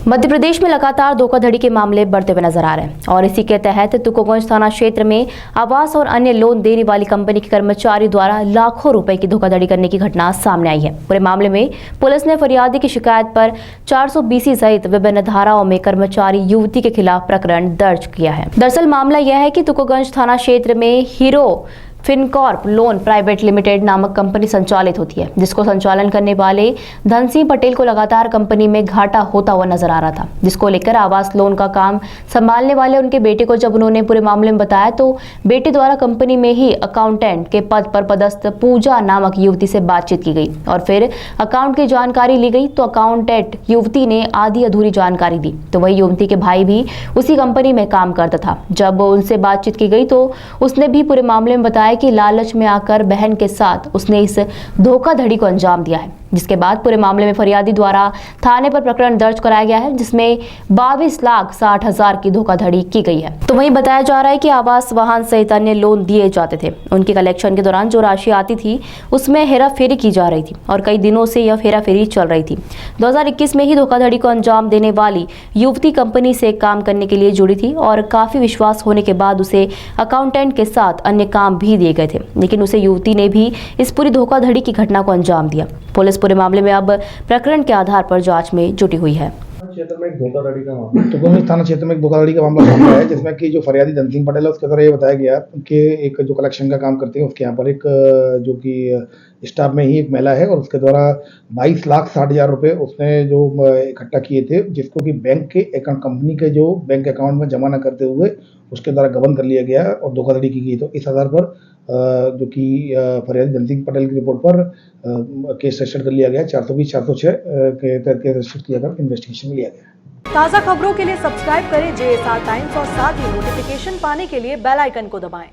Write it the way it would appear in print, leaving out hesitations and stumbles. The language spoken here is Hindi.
मध्य प्रदेश में लगातार धोखाधड़ी के मामले बढ़ते हुए नजर आ रहे हैं और इसी के तहत तुकोगंज थाना क्षेत्र में आवास और अन्य लोन देने वाली कंपनी के कर्मचारी द्वारा लाखों रुपए की धोखाधड़ी करने की घटना सामने आई है। पूरे मामले में पुलिस ने फरियादी की शिकायत पर 420 सहित विभिन्न धाराओं में कर्मचारी युवती के खिलाफ प्रकरण दर्ज किया है। दरअसल मामला यह है कि तुकोगंज थाना क्षेत्र में hero Fincorp loan private limited नामक कंपनी संचालित होती है, जिसको संचालन करने वाले धन सिंह पटेल को लगातार कंपनी में घाटा होता हुआ नजर आ रहा था, जिसको लेकर आवास लोन का काम संभालने वाले उनके बेटे को जब उन्होंने पूरे मामले में बताया तो बेटे द्वारा कंपनी में ही अकाउंटेंट के पद पर पदस्थ पूजा नामक युवती से बातचीत की गई और फिर अकाउंट की जानकारी ली गई तो अकाउंटेंट युवती ने आधी अधूरी जानकारी दी। तो वही युवती के भाई भी उसी कंपनी में काम करता था। जब उनसे बातचीत की गई तो उसने भी पूरे मामले में बताया कि लालच में आकर बहन के साथ उसने इस धोखाधड़ी को अंजाम दिया है, जिसके बाद पूरे मामले में फरियादी द्वारा थाने पर प्रकरण दर्ज कराया गया है, जिसमें 22,60,000 की धोखाधड़ी की गई है। तो वहीं बताया जा रहा है कि आवास वाहन सहित अन्य लोन दिए जाते थे। उनकी कलेक्शन के दौरान जो राशि आती थी उसमें हेराफेरी की जा रही थी और कई दिनों से यह हेराफेरी चल रही थी। 2021 में ही धोखाधड़ी को अंजाम देने वाली युवती कंपनी से काम करने के लिए जुड़ी थी और काफी विश्वास होने के बाद उसे अकाउंटेंट के साथ अन्य काम भी दिए गए थे, लेकिन उसे युवती ने भी इस पूरी धोखाधड़ी की घटना को अंजाम दिया। पुलिस पूरे मामले में अब प्रकरण के आधार पर जांच में जुटी हुई है। क्षेत्र में एक धोखाधड़ी का मामला तुकोगंज थाना क्षेत्र में एक धोखाधड़ी का मामला सामने आया है, जिसमें कि जो फरियादी धन सिंह पटेल है उसके द्वारा ये बताया गया कि एक जो कलेक्शन का काम करते हैं उसके यहाँ पर एक जो कि स्टाफ में ही एक महिला है और उसके द्वारा 22,60,000 रुपए उसने जो इकट्ठा किए थे, जिसको कि बैंक के अकाउंट कंपनी के जो बैंक अकाउंट में जमा न करते हुए उसके द्वारा गबन कर लिया गया और धोखाधड़ी की गई। तो इस आधार पर जो कि फरियादी धन सिंह पटेल की रिपोर्ट पर केस रजिस्टर कर लिया गया। 420-406 के तहत केस रजिस्टर किया कर इन्वेस्टिगेशन में लिया गया। ताज़ा खबरों के लिए सब्सक्राइब करें JSR टाइम्स और साथ ही नोटिफिकेशन पाने के लिए बेल आइकन को दबाएं।